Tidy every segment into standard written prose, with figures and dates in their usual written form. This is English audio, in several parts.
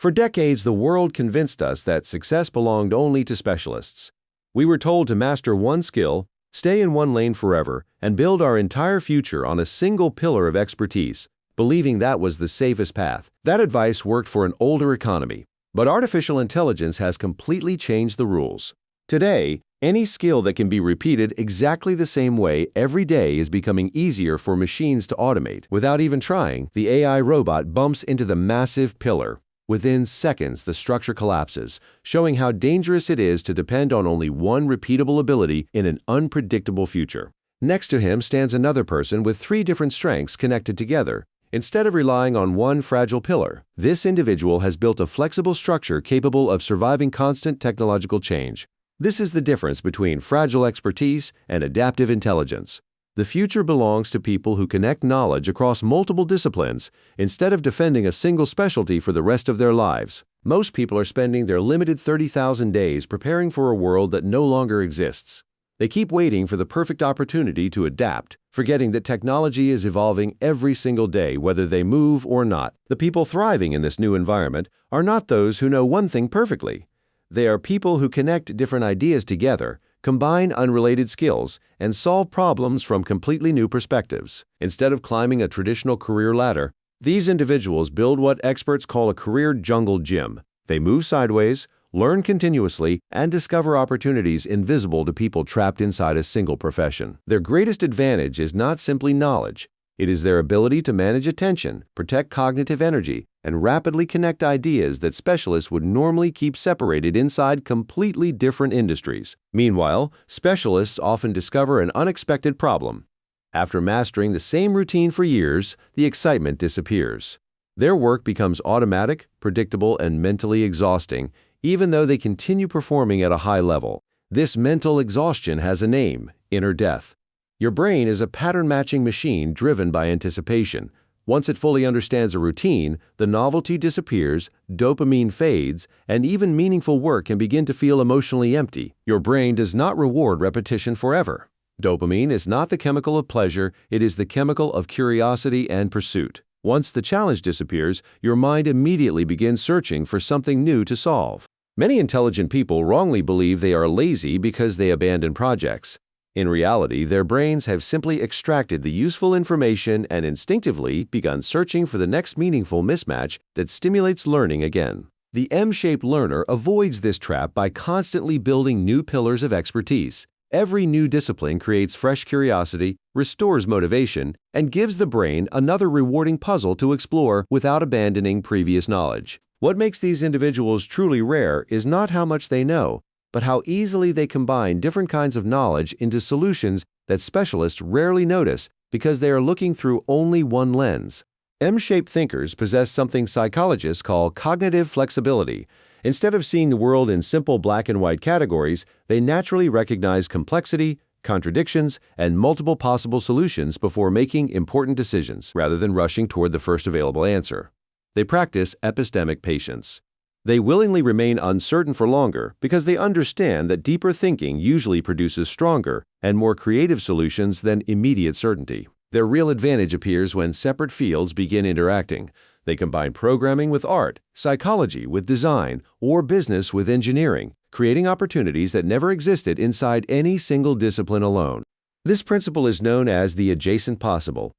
For decades, the world convinced us that success belonged only to specialists. We were told to master one skill, stay in one lane forever, and build our entire future on a single pillar of expertise, believing that was the safest path. That advice worked for an older economy, but artificial intelligence has completely changed the rules. Today, any skill that can be repeated exactly the same way every day is becoming easier for machines to automate. Without even trying, the AI robot bumps into the massive pillar. Within seconds, the structure collapses, showing how dangerous it is to depend on only one repeatable ability in an unpredictable future. Next to him stands another person with 3 different strengths connected together. Instead of relying on one fragile pillar, this individual has built a flexible structure capable of surviving constant technological change. This is the difference between fragile expertise and adaptive intelligence. The future belongs to people who connect knowledge across multiple disciplines instead of defending a single specialty for the rest of their lives. Most people are spending their limited 30,000 days preparing for a world that no longer exists. They keep waiting for the perfect opportunity to adapt, forgetting that technology is evolving every single day, whether they move or not. The people thriving in this new environment are not those who know one thing perfectly. They are people who connect different ideas together, combine unrelated skills, and solve problems from completely new perspectives. Instead of climbing a traditional career ladder, these individuals build what experts call a career jungle gym. They move sideways, learn continuously, and discover opportunities invisible to people trapped inside a single profession. Their greatest advantage is not simply knowledge. It is their ability to manage attention, protect cognitive energy, and rapidly connect ideas that specialists would normally keep separated inside completely different industries. Meanwhile, specialists often discover an unexpected problem. After mastering the same routine for years, the excitement disappears. Their work becomes automatic, predictable, and mentally exhausting, even though they continue performing at a high level. This mental exhaustion has a name: inner death. Your brain is a pattern-matching machine driven by anticipation. Once it fully understands a routine, the novelty disappears, dopamine fades, and even meaningful work can begin to feel emotionally empty. Your brain does not reward repetition forever. Dopamine is not the chemical of pleasure, it is the chemical of curiosity and pursuit. Once the challenge disappears, your mind immediately begins searching for something new to solve. Many intelligent people wrongly believe they are lazy because they abandon projects. In reality, their brains have simply extracted the useful information and instinctively begun searching for the next meaningful mismatch that stimulates learning again. The M-shaped learner avoids this trap by constantly building new pillars of expertise. Every new discipline creates fresh curiosity, restores motivation, and gives the brain another rewarding puzzle to explore without abandoning previous knowledge. What makes these individuals truly rare is not how much they know, but how easily they combine different kinds of knowledge into solutions that specialists rarely notice because they are looking through only one lens. M-shaped thinkers possess something psychologists call cognitive flexibility. Instead of seeing the world in simple black and white categories, they naturally recognize complexity, contradictions, and multiple possible solutions before making important decisions, rather than rushing toward the first available answer. They practice epistemic patience. They willingly remain uncertain for longer because they understand that deeper thinking usually produces stronger and more creative solutions than immediate certainty. Their real advantage appears when separate fields begin interacting. They combine programming with art, psychology with design, or business with engineering, creating opportunities that never existed inside any single discipline alone. This principle is known as the adjacent possible.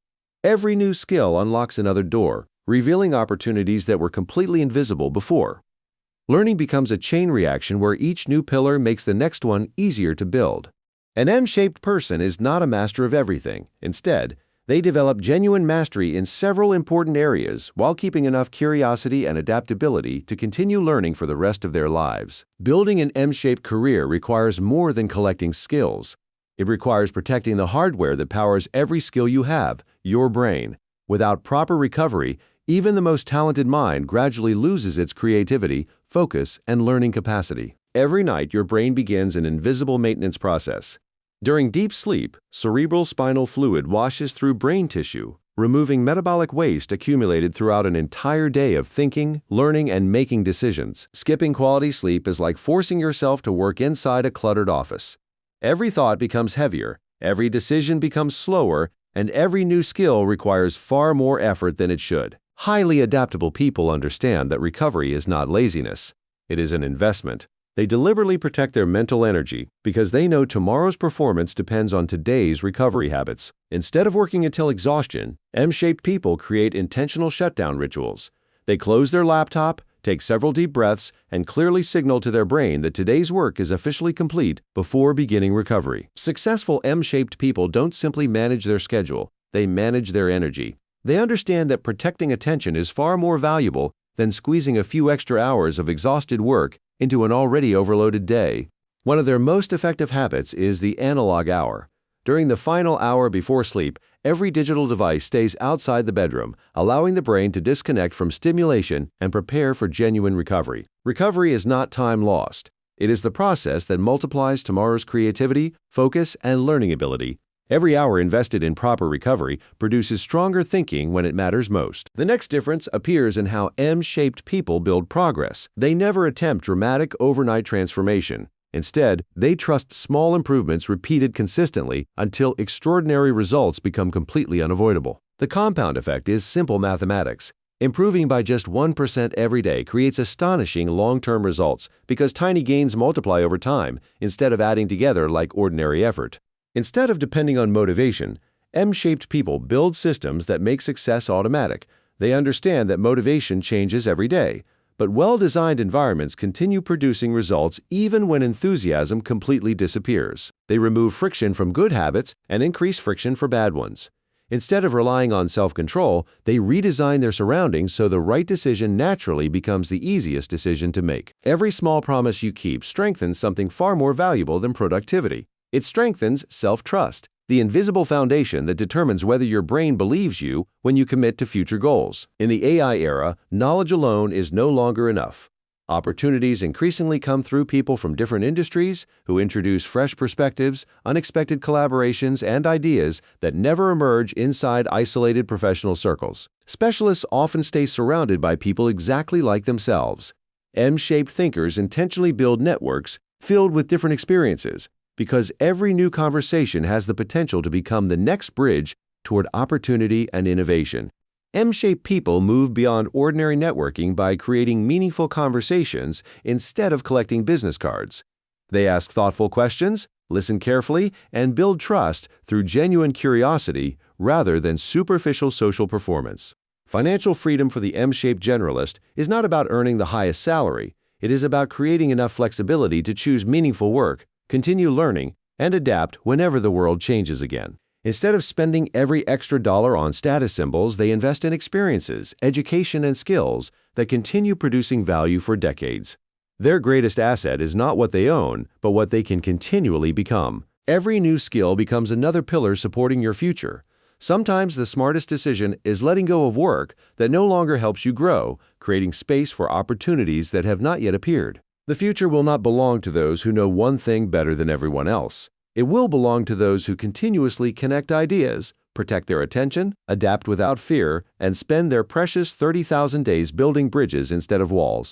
Every new skill unlocks another door, revealing opportunities that were completely invisible before. Learning becomes a chain reaction where each new pillar makes the next one easier to build. An M-shaped person is not a master of everything. Instead, they develop genuine mastery in several important areas while keeping enough curiosity and adaptability to continue learning for the rest of their lives. Building an M-shaped career requires more than collecting skills. It requires protecting the hardware that powers every skill you have, your brain. Without proper recovery, even the most talented mind gradually loses its creativity, focus, and learning capacity. Every night, your brain begins an invisible maintenance process. During deep sleep, cerebral spinal fluid washes through brain tissue, removing metabolic waste accumulated throughout an entire day of thinking, learning, and making decisions. Skipping quality sleep is like forcing yourself to work inside a cluttered office. Every thought becomes heavier, every decision becomes slower, and every new skill requires far more effort than it should. Highly adaptable people understand that recovery is not laziness. It is an investment. They deliberately protect their mental energy because they know tomorrow's performance depends on today's recovery habits. Instead of working until exhaustion, M-shaped people create intentional shutdown rituals. They close their laptop, take several deep breaths, and clearly signal to their brain that today's work is officially complete before beginning recovery. Successful M-shaped people don't simply manage their schedule, they manage their energy. They understand that protecting attention is far more valuable than squeezing a few extra hours of exhausted work into an already overloaded day. One of their most effective habits is the analog hour. During the final hour before sleep, every digital device stays outside the bedroom, allowing the brain to disconnect from stimulation and prepare for genuine recovery. Recovery is not time lost. It is the process that multiplies tomorrow's creativity, focus, and learning ability. Every hour invested in proper recovery produces stronger thinking when it matters most. The next difference appears in how M-shaped people build progress. They never attempt dramatic overnight transformation. Instead, they trust small improvements repeated consistently until extraordinary results become completely unavoidable. The compound effect is simple mathematics. Improving by just 1% every day creates astonishing long-term results because tiny gains multiply over time instead of adding together like ordinary effort. Instead of depending on motivation, M-shaped people build systems that make success automatic. They understand that motivation changes every day, but well-designed environments continue producing results even when enthusiasm completely disappears. They remove friction from good habits and increase friction for bad ones. Instead of relying on self-control, they redesign their surroundings so the right decision naturally becomes the easiest decision to make. Every small promise you keep strengthens something far more valuable than productivity. It strengthens self-trust, the invisible foundation that determines whether your brain believes you when you commit to future goals. In the AI era, knowledge alone is no longer enough. Opportunities increasingly come through people from different industries who introduce fresh perspectives, unexpected collaborations, and ideas that never emerge inside isolated professional circles. Specialists often stay surrounded by people exactly like themselves. M-shaped thinkers intentionally build networks filled with different experiences, because every new conversation has the potential to become the next bridge toward opportunity and innovation. M-shaped people move beyond ordinary networking by creating meaningful conversations instead of collecting business cards. They ask thoughtful questions, listen carefully, and build trust through genuine curiosity rather than superficial social performance. Financial freedom for the M-shaped generalist is not about earning the highest salary. It is about creating enough flexibility to choose meaningful work, continue learning, and adapt whenever the world changes again. Instead of spending every extra dollar on status symbols, they invest in experiences, education, and skills that continue producing value for decades. Their greatest asset is not what they own, but what they can continually become. Every new skill becomes another pillar supporting your future. Sometimes the smartest decision is letting go of work that no longer helps you grow, creating space for opportunities that have not yet appeared. The future will not belong to those who know one thing better than everyone else. It will belong to those who continuously connect ideas, protect their attention, adapt without fear, and spend their precious 30,000 days building bridges instead of walls.